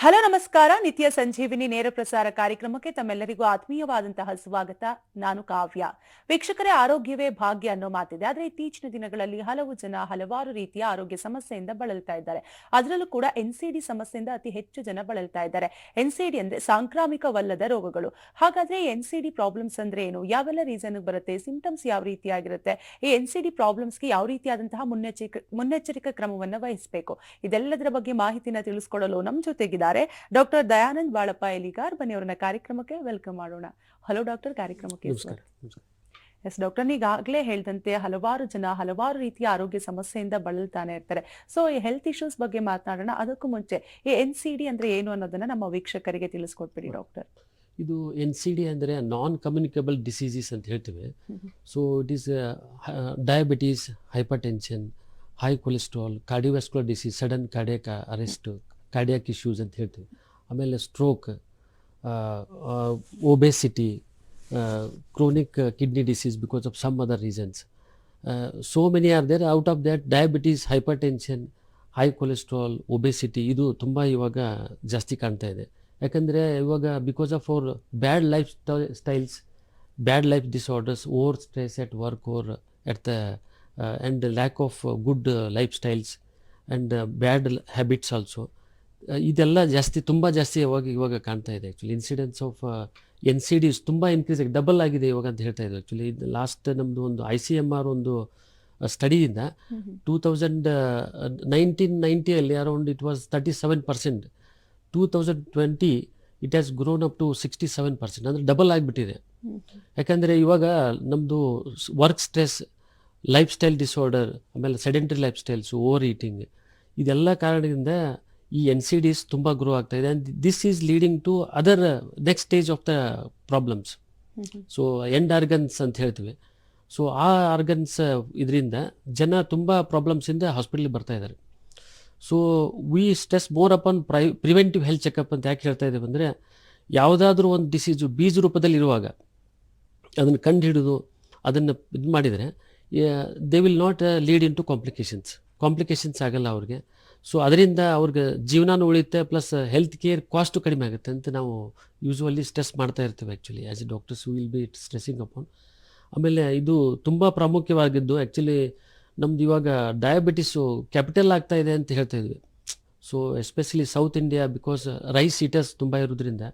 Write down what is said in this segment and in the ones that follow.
Hello ನಮಸ್ಕಾರ. ನಿತ್ಯ ಸಂಜೀವಿನಿ ನೇರ ಪ್ರಸಾರ ಕಾರ್ಯಕ್ರಮಕ್ಕೆ ತಮ್ಮೆಲ್ಲರಿಗೂ ಆತ್ಮೀಯವಾದಂತಹ ಸ್ವಾಗತ. ನಾನು ಕಾವ್ಯ. ವೀಕ್ಷಕರೇ, ಆರೋಗ್ಯವೇ ಭಾಗ್ಯ ಅನ್ನೋ ಮಾತಿದೆ. ಆದ್ರೆ ಇತ್ತೀಚಿನ ದಿನಗಳಲ್ಲಿ ಹಲವು ಜನ ಹಲವಾರು ರೀತಿಯ ಆರೋಗ್ಯ ಸಮಸ್ಯೆಯಿಂದ ಬಳಲ್ತಾ ಇದ್ದಾರೆ. ಅದರಲ್ಲೂ ಕೂಡ ಎನ್ಸಿಡಿ ಸಮಸ್ಯೆಯಿಂದ ಅತಿ ಹೆಚ್ಚು ಜನ ಬಳಲ್ತಾ ಇದ್ದಾರೆ. ಎನ್ಸಿಡಿ ಅಂದ್ರೆ ಸಾಂಕ್ರಾಮಿಕವಲ್ಲದ ರೋಗಗಳು. ಹಾಗಾದ್ರೆ ಎನ್ಸಿಡಿ ಪ್ರಾಬ್ಲಮ್ಸ್ ಅಂದ್ರೆ ಏನು, ಯಾವೆಲ್ಲ ರೀಸನ್ ಬರುತ್ತೆ, ಸಿಂಟಮ್ಸ್ ಯಾವ ರೀತಿಯಾಗಿರುತ್ತೆ, ಈ ಎನ್ಸಿಡಿ ಪ್ರಾಬ್ಲಮ್ಸ್ಗೆ ಯಾವ ರೀತಿಯಾದಂತಹ ಮುನ್ನೆಚ್ಚರಿಕಾ ಕ್ರಮವನ್ನ ವಹಿಸಬೇಕು, ಇದೆಲ್ಲದರ ಬಗ್ಗೆ ಮಾಹಿತಿನ ತಿಳಿಸ್ಕೊಡಲು ನಮ್ಮ ಜೊತೆಗಿದ್ದಾರೆ ಡಾಕ್ಟರ್ ದಯಾನಂದ್ ಬಾಳಪ್ಪ ಎಲಿಗಾರ್. ಬನ್ನಿ ಅವರನ್ನ ಕಾರ್ಯಕ್ರಮಕ್ಕೆ ವೆಲ್ಕಮ್ ಮಾಡೋಣ. ಹಲೋ ಡಾಕ್ಟರ್, ಕಾರ್ಯಕ್ರಮಕ್ಕೆ ಎಸ್ ಡಾಕ್ಟರ್, ಈಗಾಗಲೇ ಹೇಳಿದಂತೆ ಹಲವಾರು ಜನ ಹಲವಾರು ರೀತಿಯ ಆರೋಗ್ಯ ಸಮಸ್ಯೆಯಿಂದ ಬಳಲ್ತಾನೆ ಇರ್ತಾರೆ. ಸೊ ಈ ಹೆಲ್ತ್ ಇಶ್ಯೂಸ್ ಬಗ್ಗೆ ಮಾತನಾಡೋಣ. ಅದಕ್ಕೂ ಮುಂಚೆ ಈ ಎನ್ಸಿಡಿ ಅಂದ್ರೆ ಏನು ಅನ್ನೋದನ್ನ ನಮ್ಮ ವೀಕ್ಷಕರಿಗೆ ತಿಳಿಸ್ಕೊಟ್ಬಿಡಿ ಡಾಕ್ಟರ್. ಇದು NCD ಅಂದರೆ ನಾನ್ ಕಮ್ಯುನಿಕಬಲ್ ಡಿಸೀಸಸ್ ಅಂತ ಹೇಳ್ತೀವಿ. So it is diabetes, hypertension, high cholesterol, cardiovascular disease, sudden cardiac arrest, cardiac issues ಅಂತ ಹೇಳ್ತೀವಿ. ಆಮೇಲೆ stroke, obesity, chronic kidney disease because of some other reasons. So many are there. Out of that diabetes, hypertension, high cholesterol, obesity ಇದು ತುಂಬ ಇವಾಗ ಜಾಸ್ತಿ ಕಾಣ್ತಾ ಇದೆ. ಯಾಕಂದರೆ ಇವಾಗ because of our bad lifestyles, bad life disorders, over stress at work or at the and lack of good life styles and bad habits also, ಇದೆಲ್ಲ ತುಂಬ ಜಾಸ್ತಿ ಇವಾಗ ಕಾಣ್ತಾ ಇದೆ. ಆ್ಯಕ್ಚುಲಿ ಇನ್ಸಿಡೆನ್ಸ್ ಆಫ್ NCDs ತುಂಬ ಇನ್ಕ್ರೀಸ್ ಆಗಿ double ಆಗಿದೆ ಇವಾಗ ಅಂತ ಹೇಳ್ತಾ ಇದ್ರು. ಆ್ಯಕ್ಚುಲಿ ಲಾಸ್ಟ್ ನಮ್ಮದು ಒಂದು ICMR ಒಂದು ಸ್ಟಡಿಯಿಂದ 1990 around it was 37%. 2020 it has grown up to 67%. ಅಂದರೆ ಡಬಲ್ ಆಗಿಬಿಟ್ಟಿದೆ. ಯಾಕಂದರೆ ಇವಾಗ ನಮ್ಮದು work stress, lifestyle disorder, ಆಮೇಲೆ sedentary lifestyles, overeating, ಇದೆಲ್ಲ ಕಾರಣದಿಂದ ಈ NCDs ತುಂಬ ಗ್ರೋ ಆಗ್ತಾ ಇದೆ. And this is leading to other next stage of the problems. So end organs ಅಂತ ಹೇಳ್ತೀವಿ. ಸೊ ಆ ಆರ್ಗನ್ಸ್ ಇದರಿಂದ ಜನ ತುಂಬ ಪ್ರಾಬ್ಲಮ್ಸಿಂದ ಹಾಸ್ಪಿಟ್ಲಿಗೆ ಬರ್ತಾ ಇದ್ದಾರೆ. So we stress more upon preventive health checkup ಅಂತ ಯಾಕೆ ಹೇಳ್ತಾ ಇದ್ದೇವೆ ಅಂದರೆ, ಯಾವುದಾದ್ರೂ ಒಂದು ಡಿಸೀಸು ಬೀಜ ರೂಪದಲ್ಲಿ ಇರುವಾಗ ಅದನ್ನು ಕಂಡು ಹಿಡಿದು ಅದನ್ನು ಇದು ಮಾಡಿದರೆ they will not lead into complications ಆಗಲ್ಲ ಅವ್ರಿಗೆ. ಸೊ ಅದರಿಂದ ಅವ್ರಿಗೆ ಜೀವನನೂ ಉಳಿಯುತ್ತೆ, ಪ್ಲಸ್ ಹೆಲ್ತ್ ಕೇರ್ ಕಾಸ್ಟು ಕಡಿಮೆ ಆಗುತ್ತೆ ಅಂತ ನಾವು ಯೂಶ್ವಲಿ ಸ್ಟ್ರೆಸ್ ಮಾಡ್ತಾ ಇರ್ತೀವಿ. Actually as A doctors will be stressing upon. ಆಮೇಲೆ ಇದು ತುಂಬ ಪ್ರಾಮುಖ್ಯವಾಗಿದ್ದು ಆ್ಯಕ್ಚುಲಿ ನಮ್ದು ಇವಾಗ ಡಯಾಬಿಟಿಸು ಕ್ಯಾಪಿಟಲ್ ಆಗ್ತಾ ಇದೆ ಅಂತ ಹೇಳ್ತಾ ಇದ್ವಿ. So especially South India, because rice eaters ತುಂಬ ಇರೋದ್ರಿಂದ,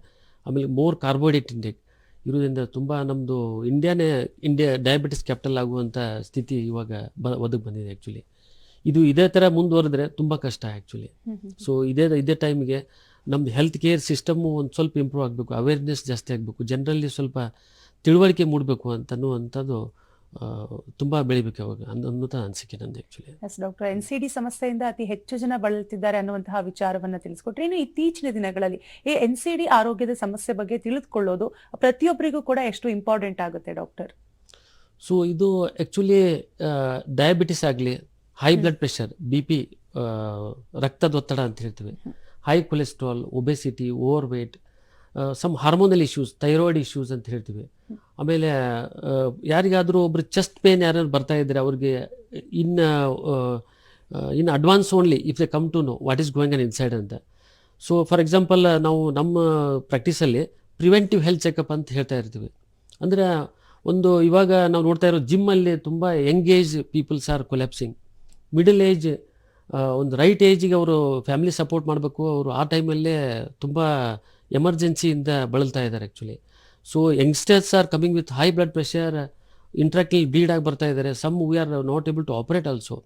ಆಮೇಲೆ ಮೋರ್ ಕಾರ್ಬೋಹೈಡ್ರೇಟ್ ಇಂಟೇಕ್ ಇರೋದ್ರಿಂದ ತುಂಬ ನಮ್ಮದು ಇಂಡಿಯಾ ಡಯಾಬಿಟಿಸ್ ಕ್ಯಾಪಿಟಲ್ ಆಗುವಂಥ ಸ್ಥಿತಿ ಇವಾಗ ಒದಗಿ ಬಂದಿದೆ. ಆ್ಯಕ್ಚುಲಿ ಇದು ಇದೇ ಥರ ಮುಂದುವರೆದ್ರೆ ತುಂಬ ಕಷ್ಟ ಆ್ಯಕ್ಚುಲಿ. ಸೊ ಇದೇ ಟೈಮಿಗೆ ನಮ್ಮದು ಹೆಲ್ತ್ ಕೇರ್ ಸಿಸ್ಟಮ್ಮು ಒಂದು ಸ್ವಲ್ಪ ಇಂಪ್ರೂವ್ ಆಗಬೇಕು, ಅವೇರ್ನೆಸ್ ಜಾಸ್ತಿ ಆಗಬೇಕು, ಜನರಲ್ಲಿ ಸ್ವಲ್ಪ ತಿಳುವಳಿಕೆ ಮೂಡಬೇಕು ಅಂತನ್ನುವಂಥದ್ದು ತುಂಬ ಬೆಳಿಬೇಕು ಅವಾಗ ಅನ್ನೋಂಥ ಅನಿಸಿಕೆ ನಂದು ಆ್ಯಕ್ಚುಲಿ. ಎಸ್ ಡಾಕ್ಟರ್, NCD ಸಮಸ್ಯೆಯಿಂದ ಅತಿ ಹೆಚ್ಚು ಜನ ಬಳಲ್ತಿದ್ದಾರೆ ಅನ್ನುವಂತಹ ವಿಚಾರವನ್ನ ತಿಳಿಸ್ಕೊಟ್ರಿ. ಇನ್ನು ಇತ್ತೀಚಿನ ದಿನಗಳಲ್ಲಿ ಈ NCD ಆರೋಗ್ಯದ ಸಮಸ್ಯೆ ಬಗ್ಗೆ ತಿಳಿದುಕೊಳ್ಳೋದು ಪ್ರತಿಯೊಬ್ಬರಿಗೂ ಕೂಡ ಎಷ್ಟು ಇಂಪಾರ್ಟೆಂಟ್ ಆಗುತ್ತೆ ಡಾಕ್ಟರ್? ಸೊ ಇದು ಆ್ಯಕ್ಚುಲಿ ಡಯಾಬಿಟಿಸ್ ಆಗಲಿ, ಹೈ ಬ್ಲಡ್ ಪ್ರೆಷರ್, BP, ರಕ್ತದೊತ್ತಡ ಅಂತ ಹೇಳ್ತೀವಿ, high cholesterol, obesity, overweight, some hormonal issues, thyroid issues ಅಂತ ಹೇಳ್ತೀವಿ. ಆಮೇಲೆ ಯಾರಿಗಾದರೂ ಒಬ್ರು ಚೆಸ್ಟ್ ಪೇನ್ ಯಾರು ಬರ್ತಾ ಇದ್ದರೆ ಅವ್ರಿಗೆ in advance only if they come to know what is going on inside ಅಂತ. ಸೊ ಫಾರ್ ಎಕ್ಸಾಂಪಲ್ ನಾವು ನಮ್ಮ ಪ್ರಾಕ್ಟೀಸಲ್ಲಿ ಪ್ರಿವೆಂಟಿವ್ ಹೆಲ್ತ್ ಚೆಕಪ್ ಅಂತ ಹೇಳ್ತಾ ಇರ್ತೀವಿ. ಅಂದರೆ ಒಂದು ಇವಾಗ ನಾವು ನೋಡ್ತಾ ಇರೋ ಜಿಮ್ಮಲ್ಲಿ ತುಂಬ young age peoples are collapsing. Middle age, ಒಂದು ರೈಟ್ ಏಜಿಗೆ ಅವರು ಫ್ಯಾಮಿಲಿ ಸಪೋರ್ಟ್ ಮಾಡಬೇಕು, ಅವರು ಆ ಟೈಮಲ್ಲೇ ತುಂಬ ಎಮರ್ಜೆನ್ಸಿಯಿಂದ ಬಳಲ್ತಾ ಇದ್ದಾರೆ actually. So youngsters are coming with high blood pressure, intractable bleed ಆಗಿ ಬರ್ತಾ ಇದ್ದಾರೆ. Some we are not able to operate also.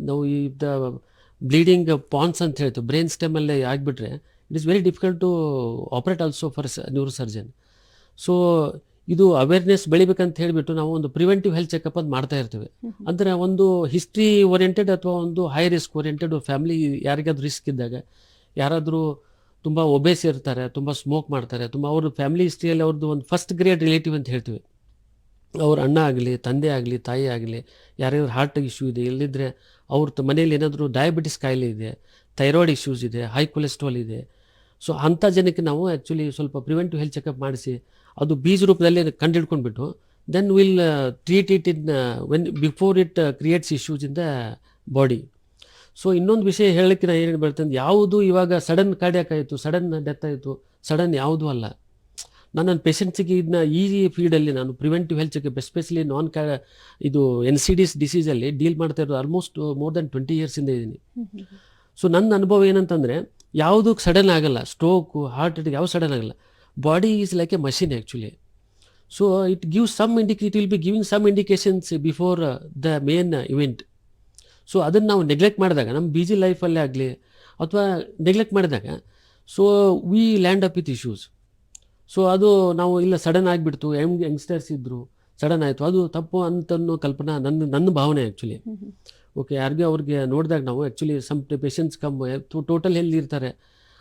ನಾವು ಈ ದ ಬ್ಲೀಡಿಂಗ್ ಪಾನ್ಸ್ ಅಂತ ಹೇಳ್ತೀವಿ, ಬ್ರೈನ್ ಸ್ಟೆಮಲ್ಲೇ ಆಗಿಬಿಟ್ರೆ it is very difficult to operate also for neurosurgeon. So ಇದು ಅವೇರ್ನೆಸ್ ಬೆಳಿಬೇಕಂತ ಹೇಳಿಬಿಟ್ಟು ನಾವು ಒಂದು ಪ್ರಿವೆಂಟಿವ್ ಹೆಲ್ತ್ ಚೆಕಪ್ ಅಂತ ಮಾಡ್ತಾ ಇರ್ತೀವಿ. ಅಂದರೆ ಒಂದು ಹಿಸ್ಟ್ರಿ ಓರಿಯೆಂಟೆಡ್ ಅಥವಾ ಒಂದು ಹೈ ರಿಸ್ಕ್ ಓರಿಯೆಂಟೆಡ್ ಫ್ಯಾಮಿಲಿ, ಯಾರಿಗಾದ್ರೂ ರಿಸ್ಕ್ ಇದ್ದಾಗ, ಯಾರಾದರೂ ತುಂಬ ಒಬೇಸ್ ಇರ್ತಾರೆ, ತುಂಬ ಸ್ಮೋಕ್ ಮಾಡ್ತಾರೆ, ತುಂಬ ಅವ್ರ ಫ್ಯಾಮಿಲಿ ಹಿಸ್ಟ್ರಿಯಲ್ಲಿ ಅವ್ರದ್ದು ಒಂದು ಫಸ್ಟ್ ಗ್ರೇಡ್ ರಿಲೇಟಿವ್ ಅಂತ ಹೇಳ್ತೀವಿ, ಅವ್ರ ಅಣ್ಣ ಆಗಲಿ, ತಂದೆ ಆಗಲಿ, ತಾಯಿ ಆಗಲಿ, ಯಾರ್ಯಾರು ಹಾರ್ಟ್ ಇಶ್ಯೂ ಇದೆ, ಇಲ್ಲದಿದ್ದರೆ ಅವ್ರ ಮನೇಲಿ ಏನಾದರೂ ಡಯಾಬಿಟಿಸ್ ಕಾಯಿಲೆ ಇದೆ, ಥೈರಾಯ್ಡ್ ಇಶ್ಯೂಸ್ ಇದೆ, ಹೈ ಕೊಲೆಸ್ಟ್ರಾಲ್ ಇದೆ. ಸೊ ಅಂಥ ಜನಕ್ಕೆ ನಾವು ಆ್ಯಕ್ಚುಲಿ ಸ್ವಲ್ಪ ಪ್ರಿವೆಂಟಿವ್ ಹೆಲ್ತ್ ಚೆಕಪ್ ಮಾಡಿಸಿ ಅದು ಬೀಜ ರೂಪದಲ್ಲಿ ಕಂಡುಹಿಡ್ಕೊಂಡ್ಬಿಟ್ಟು then will treat it in when before it creates issues in the body. So ಇನ್ನೊಂದು ವಿಷಯ ಹೇಳಲಿಕ್ಕೆ ನಾನು ಏನು ಬರ್ತಂದ್ರೆ, ಯಾವುದು ಇವಾಗ ಸಡನ್ ಕಾರ್ಡಿಯಾಕ್ ಆಯಿತು, ಸಡನ್ ಡೆತ್ ಆಯಿತು, ಸಡನ್ ಯಾವುದೂ ಅಲ್ಲ. ನನ್ನ ಪೇಷಂಟ್ಸಿಗೆ ಇದನ್ನ ಈ ಫೀಲ್ಡಲ್ಲಿ ನಾನು ಪ್ರಿವೆಂಟಿವ್ ಹೆಲ್ತ್ ಚೆಕಪ್ ಎಸ್ಪೆಷಲಿ ಇದು NCDs ಡಿಸೀಸಲ್ಲಿ ಡೀಲ್ ಮಾಡ್ತಾ ಇರೋದು ಆಲ್ಮೋಸ್ಟ್ ಮೋರ್ ದೆನ್ 20 ಇಯರ್ಸಿಂದ ಇದ್ದೀನಿ. ಸೊ ನನ್ನ ಅನುಭವ ಏನಂತಂದರೆ, ಯಾವುದು ಸಡನ್ ಆಗಲ್ಲ, ಸ್ಟ್ರೋಕು, ಹಾರ್ಟ್ ಅಟ್ಯಾಕ್ ಯಾವ ಸಡನ್ ಆಗಲ್ಲ. Body is like a machine actually. So it gives it will be giving some indications before the main event. So ಅದನ್ನು ನಾವು ನೆಗ್ಲೆಕ್ಟ್ ಮಾಡಿದಾಗ, ನಮ್ಮ ಬಿಜಿ ಲೈಫಲ್ಲೇ ಆಗಲಿ ಅಥವಾ ನೆಗ್ಲೆಕ್ಟ್ ಮಾಡಿದಾಗ, so we land up with issues. So ಅದು ನಾವು ಇಲ್ಲ ಸಡನ್ ಆಗಿಬಿಡ್ತು, ಯಂಗ್ಸ್ಟರ್ಸ್ ಇದ್ದರು, ಸಡನ್ ಆಯಿತು, ಅದು ತಪ್ಪು ಅಂತನೋ ಕಲ್ಪನಾ ನನ್ನ ಭಾವನೆ ಆ್ಯಕ್ಚುಲಿ. ಓಕೆ, ಯಾರಿಗೆ ಅವ್ರಿಗೆ ನೋಡಿದಾಗ ನಾವು actually some patients total healthy ಇರ್ತಾರೆ,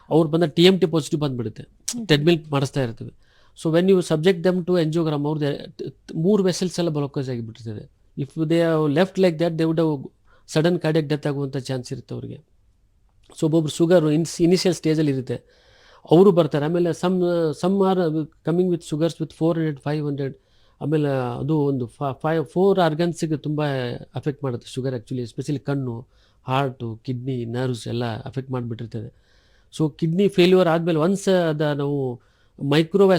ಅವ್ರು ಬಂದ TMT ಪಾಸಿಟಿವ್ ಬಂದುಬಿಡುತ್ತೆ, ಟ್ರೆಡ್ಮಿಲ್ ಮಾಡಿಸ್ತಾ ಇರ್ತೀವಿ. So when you subject them to angiogram, ಅವ್ರದ್ದು 3 ವೆಸಲ್ಸ್ ಎಲ್ಲ ಬ್ಲಾಕೇಜ್ ಆಗಿಬಿಟ್ಟಿರ್ತದೆ. If they left like that they would sudden cardiac death ಆಗುವಂಥ ಚಾನ್ಸ್ ಇರುತ್ತೆ ಅವ್ರಿಗೆ. ಸೊ ಒಬ್ಬೊಬ್ರು ಶುಗರು ಇನಿಷಿಯಲ್ ಸ್ಟೇಜಲ್ಲಿ ಇರುತ್ತೆ, ಅವರು ಬರ್ತಾರೆ. ಆಮೇಲೆ some are coming with sugars with 400, 500. ಆಮೇಲೆ ಅದು ಒಂದು 4 ಆರ್ಗನ್ಸಿಗೆ ತುಂಬ ಅಫೆಕ್ಟ್ ಮಾಡುತ್ತೆ ಶುಗರ್ ಆ್ಯಕ್ಚುಲಿ, ಎಸ್ಪೆಷಲಿ ಕಣ್ಣು, ಹಾರ್ಟು, ಕಿಡ್ನಿ, ನರ್ವ್ಸ್ ಎಲ್ಲ ಅಫೆಕ್ಟ್ ಮಾಡಿಬಿಟ್ಟಿರ್ತದೆ. ಸೊ ಕಿಡ್ನಿ ಫೇಲ್ಯೂರ್ ಆದಮೇಲೆ ಒನ್ಸ್ ನಾವು ಮೈಕ್ರೋವ್ಯಾಸ್